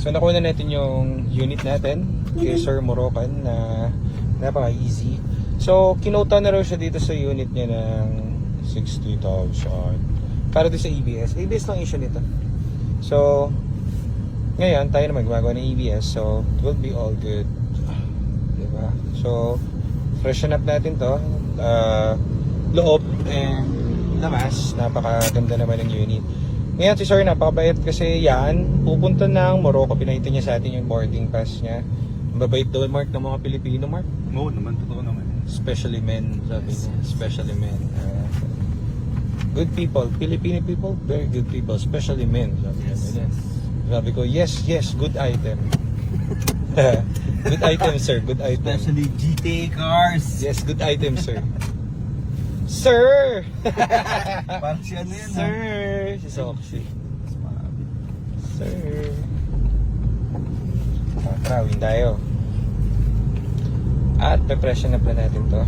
So nakuha na natin yung unit natin kay Sir Moroccan na napaka-easy. So kinota na raw siya dito sa unit niya ng 60,000 para din sa ABS. ABS lang issue nito. So ngayon tayo na magagawa ng ABS, so it will be all good. Diba? So freshen up natin to, loob and labas. Napakaganda naman ng unit. Ngayon si Sir napakabait kasi yan, pupunta ng Morocco, pinahita niya sa atin yung boarding pass niya. Mabait daw Mark ng mga Pilipino, Mark. Oo naman, totoo naman. Especially men, sabi niya. Especially men. Good people, Filipino people, very good people, especially men. Sabi niya. Sabi ko, yes, good item. Good item, sir, good item. Especially GTA cars. Yes, good item, sir. Sir! Parang si ano yan, Sir! Si Soxy. Sir! Tara, win tayo. At pe-pressure na natin to.